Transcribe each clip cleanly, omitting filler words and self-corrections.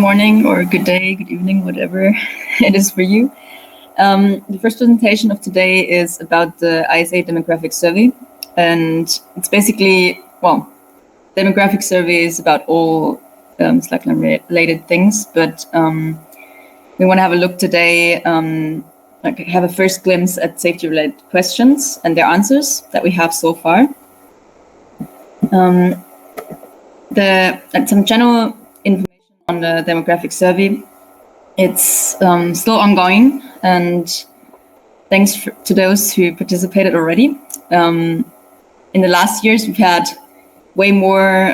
morning or good day, good evening, whatever it is for you. The first presentation of today is about the ISA demographic survey. And it's basically, demographic survey is about all Slackline related things, but we want to have a look today, have a first glimpse at safety related questions and their answers that we have so far. Some general information on the demographic survey. It's still ongoing, and thanks to those who participated already. In the last years, we've had way more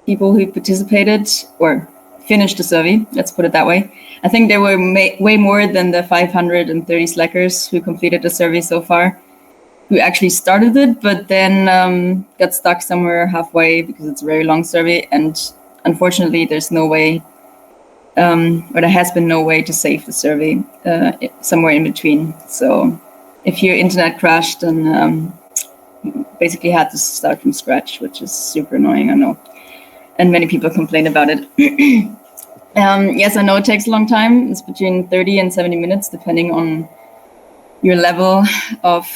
people who participated or finished the survey, let's put it that way. I think there were way more than the 530 Slackers who completed the survey so far, who actually started it, but then got stuck somewhere halfway because it's a very long survey. And unfortunately, there's no way, or there has been no way to save the survey somewhere in between. So if your internet crashed, then basically had to start from scratch, which is super annoying, I know. And many people complain about it. Yes, I know it takes a long time. It's between 30 and 70 minutes, depending on your level of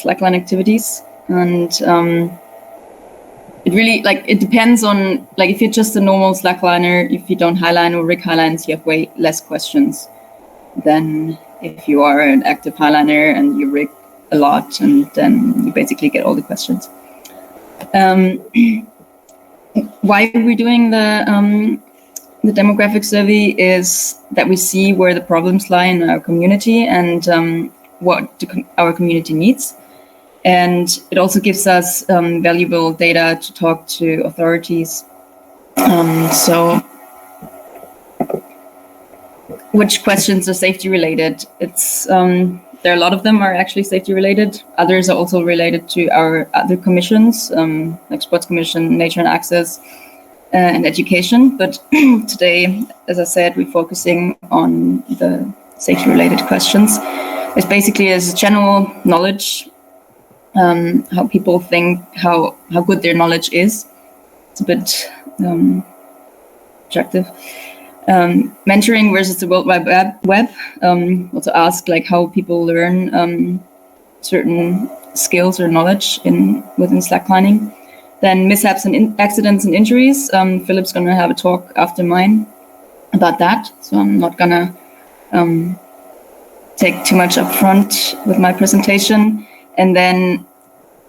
Slackline activities. And it really, it depends on, if you're just a normal Slackliner, if you don't Highline or rig Highlines, you have way less questions than if you are an active Highliner and you rig a lot, and then you basically get all the questions. Why we're doing the demographic survey is that we see where the problems lie in our community and what our community needs. And it also gives us valuable data to talk to authorities. So which questions are safety related? There are a lot of them are actually safety related. Others are also related to our other commissions, like Sports Commission, Nature and Access, and Education. But today, as I said, we're focusing on the safety related questions. It's basically as general knowledge, how people think, how good their knowledge is. It's a bit objective. Mentoring versus the World Wide Web. Also ask how people learn certain skills or knowledge within slacklining. Then mishaps and accidents and injuries. Philip's going to have a talk after mine about that, so I'm not going to take too much up front with my presentation. And then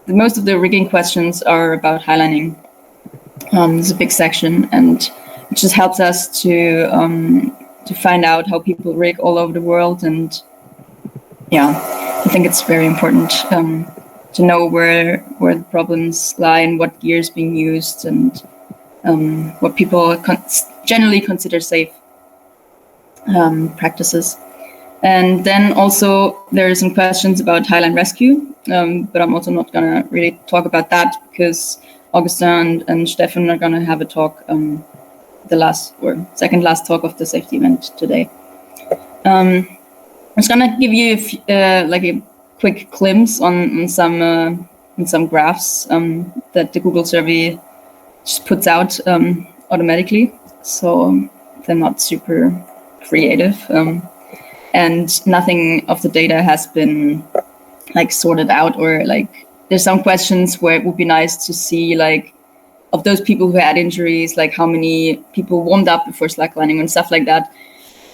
most of the rigging questions are about highlining. It's a big section, and it just helps us to find out how people rig all over the world. And yeah, I think it's very important to know where the problems lie and what gear is being used and what people generally consider safe practices. And then also there are some questions about Highline rescue, but I'm also not going to really talk about that because Augustin and Stefan are going to have a talk, the second last talk of the safety event today. I'm just going to give you a quick glimpse on some graphs that the Google survey just puts out automatically, so they're not super creative. And nothing of the data has been sorted out, or there's some questions where it would be nice to see of those people who had injuries, how many people warmed up before slacklining and stuff like that.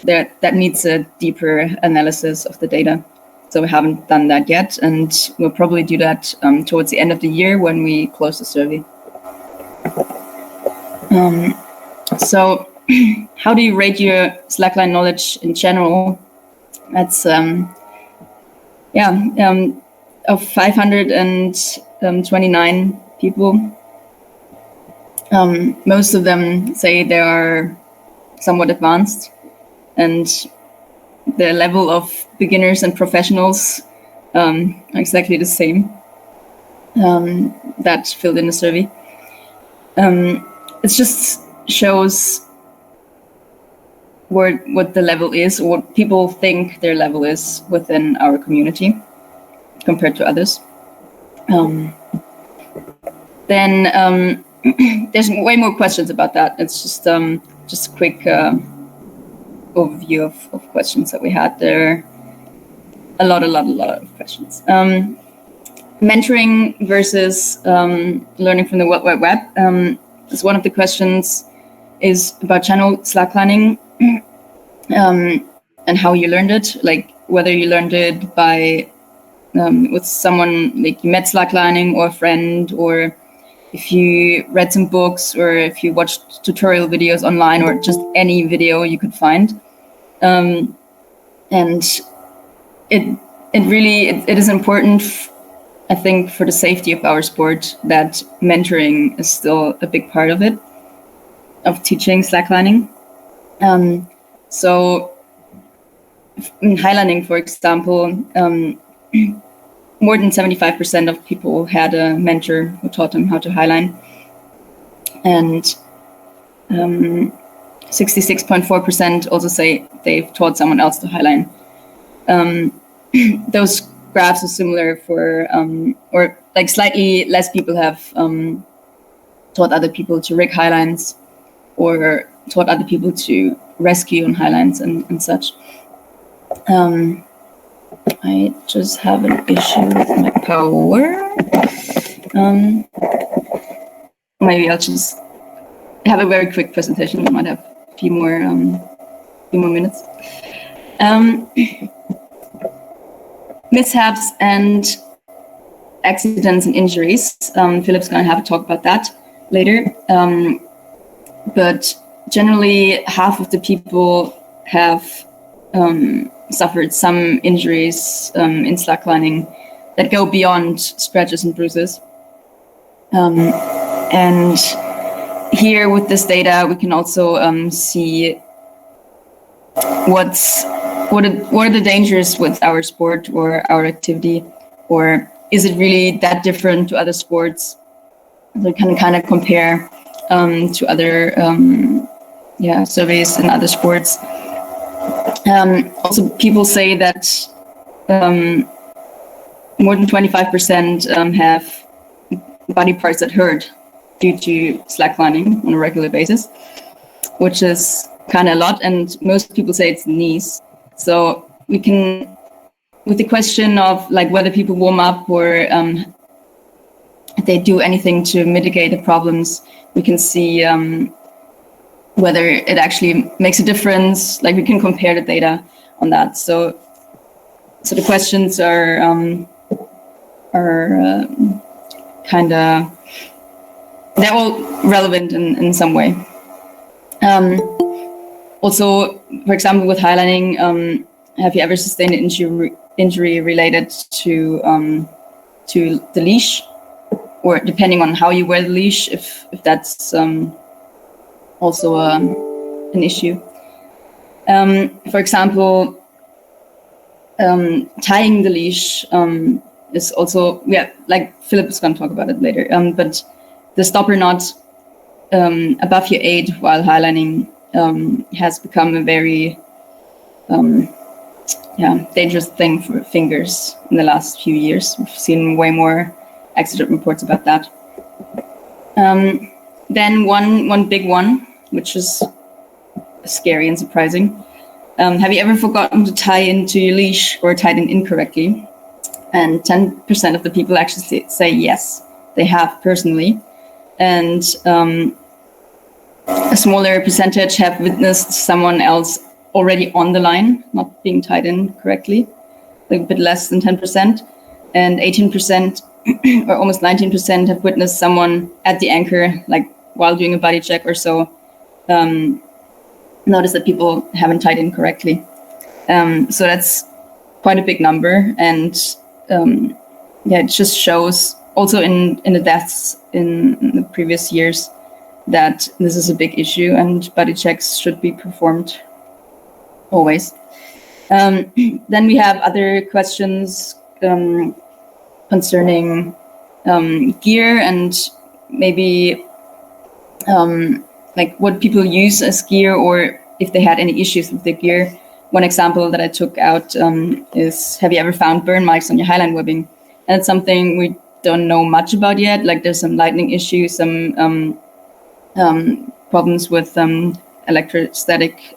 That needs a deeper analysis of the data. So we haven't done that yet, and we'll probably do that towards the end of the year when we close the survey. So how do you rate your slackline knowledge in general? That's of 529 people. Most of them say they are somewhat advanced, and the level of beginners and professionals are exactly the same that filled in the survey. It just shows what the level is, or what people think their level is within our community compared to others. Then there's way more questions about that. It's just a quick overview of questions that we had there. A lot of questions. Mentoring versus learning from the World Wide Web is one of the questions. Is about channel slacklining and how you learned it, like whether you learned it by with someone, like you met slacklining or a friend, or if you read some books, or if you watched tutorial videos online, or just any video you could find. And it is important, I think, for the safety of our sport, that mentoring is still a big part of it, of teaching slacklining. So in highlining, for example, more than 75% of people had a mentor who taught them how to highline, and 66.4% also say they've taught someone else to highline. Those graphs are similar for, or like slightly less people have taught other people to rig highlines, or taught other people to rescue on highlines and such. I just have an issue with my power. Maybe I'll just have a very quick presentation. We might have a few more minutes. Mishaps and accidents and injuries. Philip's going to have a talk about that later. But generally, half of the people have suffered some injuries in slacklining that go beyond scratches and bruises. And here with this data, we can also see what are the dangers with our sport or our activity, or is it really that different to other sports? So we can kind of compare to other surveys in other sports. Also, people say that more than 25% have body parts that hurt due to slacklining on a regular basis, which is kind of a lot, and most people say it's knees. So we can, with the question of like whether people warm up or they do anything to mitigate the problems, we can see whether it actually makes a difference. Like we can compare the data on that. So the questions are kind of, they're all relevant in some way. Also, for example, with highlining, have you ever sustained an injury related to the leash, or depending on how you wear the leash, if that's also an issue. For example, tying the leash is also, like Philip is going to talk about it later, but the stopper knot above your 8 while highlining has become a very dangerous thing for fingers in the last few years. We've seen way more accident reports about that. Then one big one, which is scary and surprising. Have you ever forgotten to tie into your leash or tied it incorrectly? And 10% of the people actually say yes, they have personally. And a smaller percentage have witnessed someone else already on the line, not being tied in correctly, a bit less than 10%. And 18% or almost 19% have witnessed someone at the anchor, like while doing a body check or so, notice that people haven't tied in correctly. So that's quite a big number. And it just shows also in the deaths in the previous years that this is a big issue and body checks should be performed always. Then we have other questions concerning gear and maybe like what people use as gear, or if they had any issues with their gear. One example that I took out is, have you ever found burn marks on your highline webbing? And it's something we don't know much about yet. Like there's some lightning issues, some problems with electrostatic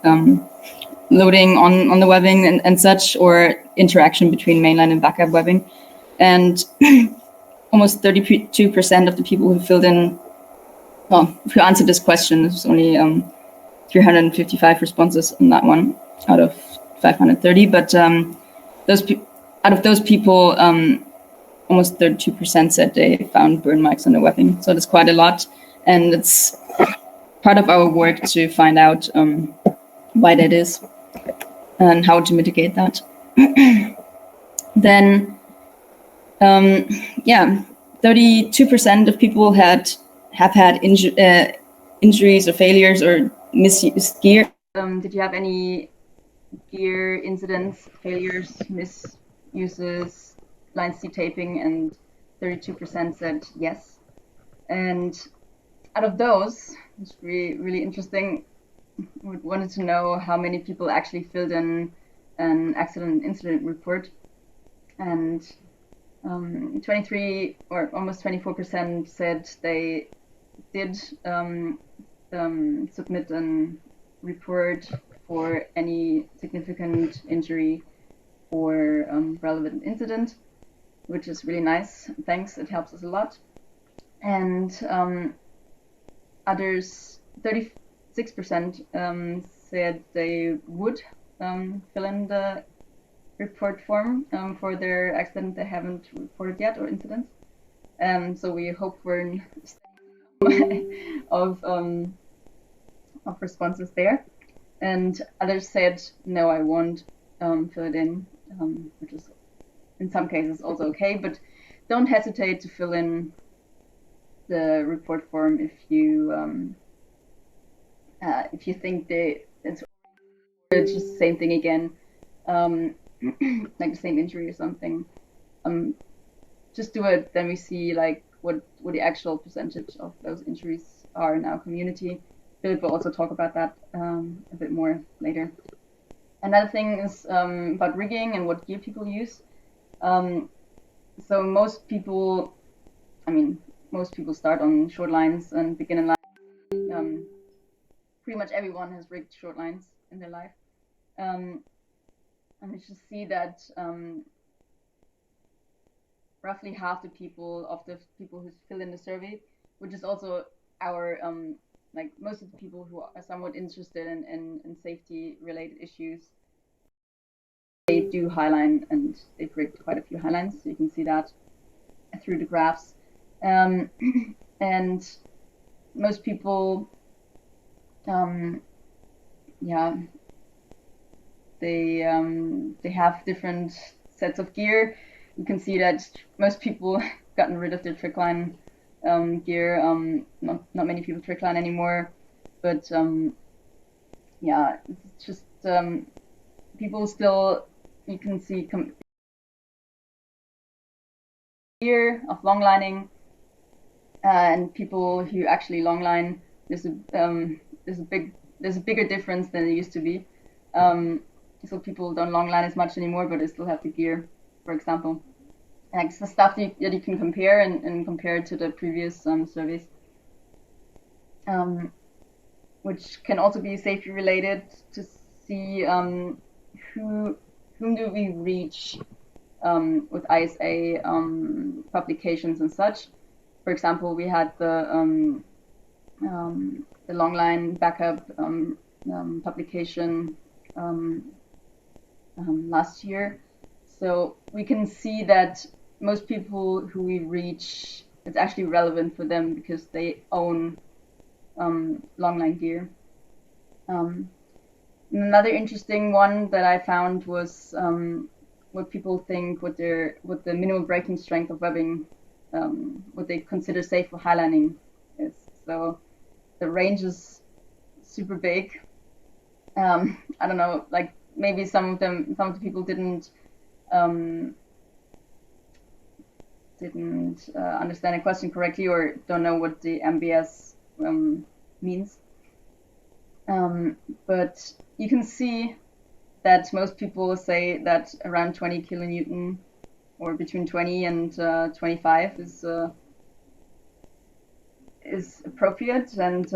loading on the webbing and such, or interaction between mainline and backup webbing. And almost 32% of the people who filled in, who answered this question, there's only 355 responses on that one out of 530. But out of those people, almost 32% said they found burn marks on the webbing. So that's quite a lot. And it's part of our work to find out why that is and how to mitigate that. Then, 32% of people have had injuries or failures or misused gear. Did you have any gear incidents, failures, misuses, line C taping? And 32% said yes. And out of those, it's really interesting. We wanted to know how many people actually filled in an accident incident report, and 23 or almost 24% said they did submit a report for any significant injury or relevant incident, which is really nice. Thanks, it helps us a lot. And others, 36% said they would fill in the report form for their accident they haven't reported yet or incidents. So we hope for an of responses there. And others said, no, I won't fill it in, which is in some cases also okay, but don't hesitate to fill in the report form if you think it's just the same thing again, like the same injury or something. Just do it, then we see like what the actual percentage of those injuries are in our community. Philip will also talk about that a bit more later. Another thing is about rigging and what gear people use. So most people start on short lines and begin in line. Pretty much everyone has rigged short lines in their life. And we just see that roughly half the people who fill in the survey, which is also our like most of the people who are somewhat interested in safety related issues, they do Highline, and they've rigged quite a few Highlines, so you can see that through the graphs. And most people, they have different sets of gear. You can see that most people gotten rid of their trickline gear. Not many people trickline anymore, but it's just people still, you can see gear of long lining, and people who actually long line. There's a bigger difference than it used to be. So people don't long line as much anymore, but they still have the gear, for example. And it's the stuff that you can compare and compare it to the previous surveys, which can also be safety related, to see whom do we reach with ISA publications and such. For example, we had the longline backup publication last year. So we can see that most people who we reach, it's actually relevant for them because they own longline gear. Another interesting one that I found was what people think what the minimum breaking strength of webbing, what they consider safe for highlining is. So the range is super big. I don't know, like maybe some of the people didn't understand the question correctly, or don't know what the MBS means. But you can see that most people say that around 20 kilonewton or between 20 and 25 is appropriate, and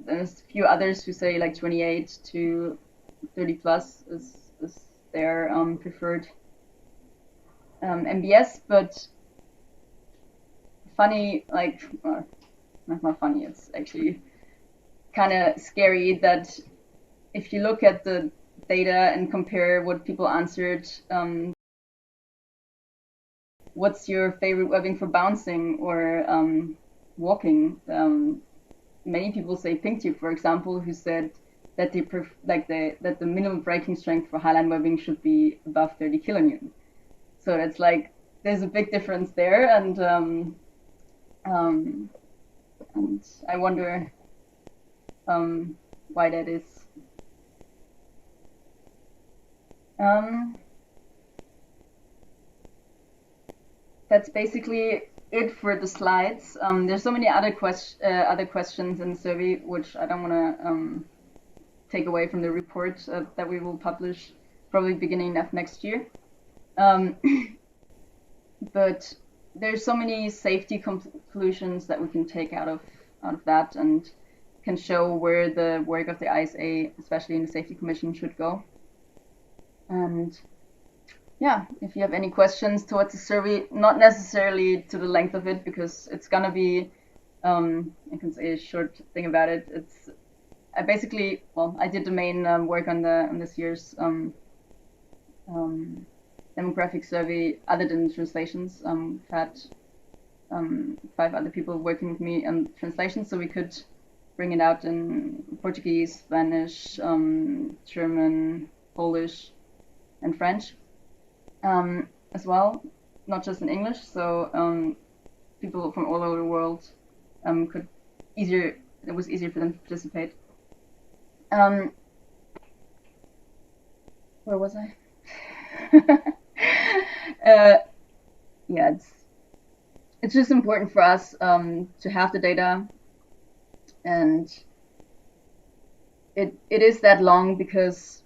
there's a few others who say like 28 to 30 plus is their preferred MBS. But funny, like not funny, it's actually kind of scary that if you look at the data and compare what people answered, what's your favorite webbing for bouncing or walking? Many people say pink tube, for example, who said that that the minimum breaking strength for Highline webbing should be above 30 kilonewton. So that's like there's a big difference there, and I wonder why that is. That's basically it for the slides. There's so many other questions in the survey which I don't want to take away from the report that we will publish probably beginning of next year. But there's so many safety conclusions that we can take out of that, and can show where the work of the ISA, especially in the Safety Commission, should go. And yeah, if you have any questions towards the survey, not necessarily to the length of it, because it's gonna be, I can say a short thing about it. I basically, I did the main work on this year's demographic survey other than translations. We've had 5 other people working with me on translations, so we could bring it out in Portuguese, Spanish, German, Polish, and French as well, not just in English. So people from all over the world it was easier for them to participate. Where was I? Yeah, it's just important for us to have the data, and it is that long because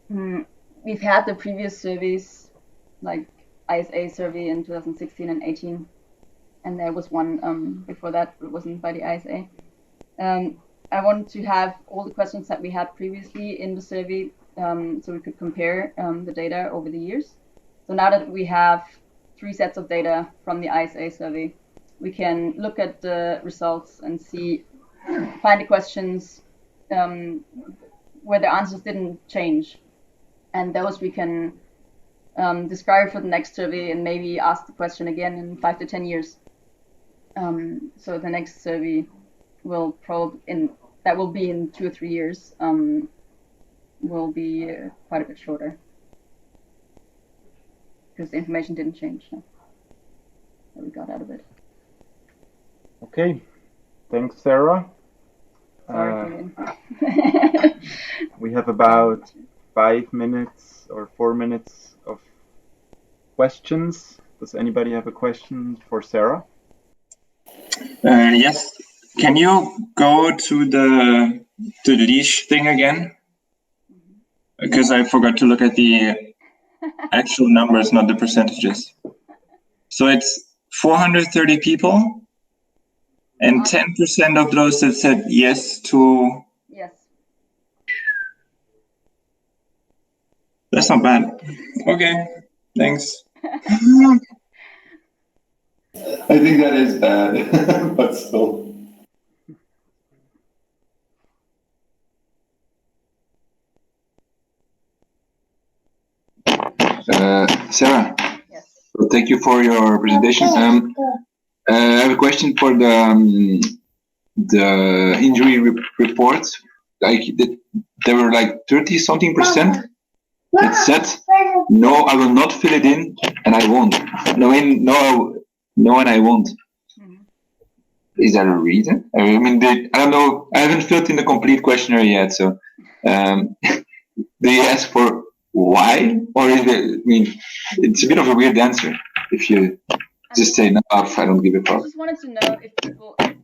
we've had the previous surveys, like ISA survey in 2016 and 18, and there was one before that, it wasn't by the ISA. I wanted to have all the questions that we had previously in the survey, so we could compare the data over the years. So now that we have 3 sets of data from the ISA survey, we can look at the results and find the questions where the answers didn't change. And those we can describe for the next survey and maybe ask the question again in 5 to 10 years. So the next survey will be in 2 or 3 years, will be quite a bit shorter, because the information didn't change that we got out of it. Okay, thanks, Sarah. Sorry, we have about 5 minutes or 4 minutes of questions. Does anybody have a question for Sarah? Yes. Can you go to the Leash thing again? Because I forgot to look at the actual numbers, not the percentages. So it's 430 people, and 10% of those that said yes to... Yes. That's not bad. Okay, thanks. I think that is bad, but still. Sarah, Yes. well, thank you for your presentation. I have a question for the injury report. Like there were like 30-something% that said, no, I will not fill it in, and I won't. No, and I won't. Is there a reason? I mean, I don't know. I haven't filled in the complete questionnaire yet, so do you ask for why, or is it? I mean, it's a bit of a weird answer if you just say no. I don't give a fuck. I just wanted to know if people. I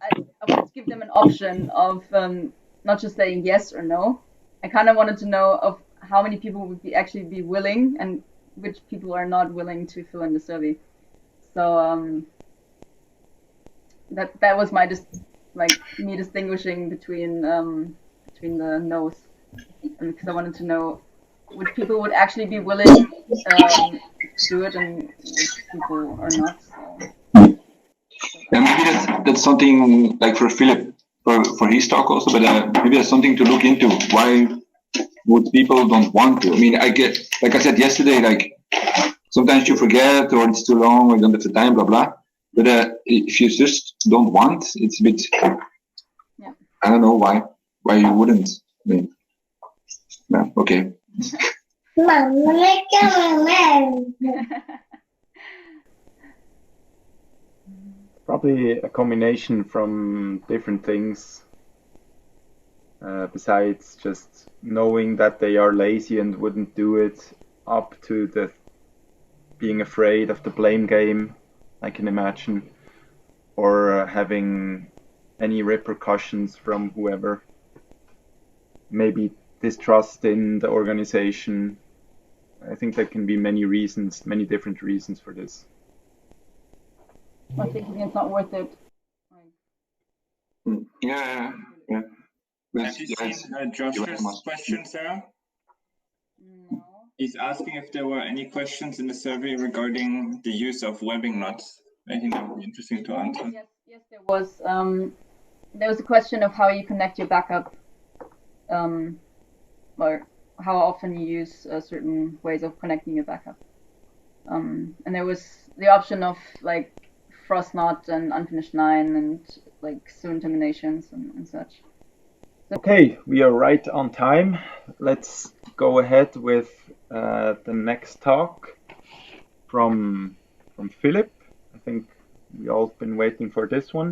wanted to give them an option of not just saying yes or no. I kind of wanted to know of how many people would actually be willing and which people are not willing to fill in the survey. So that was my me distinguishing between the no's, because I wanted to know which people would actually be willing to do it and which people are not. So. Yeah, maybe that's something like for Philip for his talk also, but maybe that's something to look into. Why would people don't want to? I mean, I get, like I said yesterday, like sometimes you forget or it's too long or you don't have the time, blah blah. But if you just don't want, it's a bit. Yeah. I don't know why you wouldn't. I mean, yeah, okay. Probably a combination from different things, besides just knowing that they are lazy and wouldn't do it, up to the being afraid of the blame game, I can imagine, or having any repercussions from whoever. Maybe distrust in the organization. I think there can be many reasons, many different reasons for this. I think it's not worth it. Yeah. Have you seen Josh's question, Sarah? No. He's asking if there were any questions in the survey regarding the use of webbing knots. I think that would be interesting to answer. Yes, there was. There was a question of how you connect your backup, or how often you use certain ways of connecting your backup. And there was the option of like frost knot and unfinished 9 and like soon terminations and such. Okay, we are right on time. Let's go ahead with the next talk from Philip. I think we all been waiting for this one.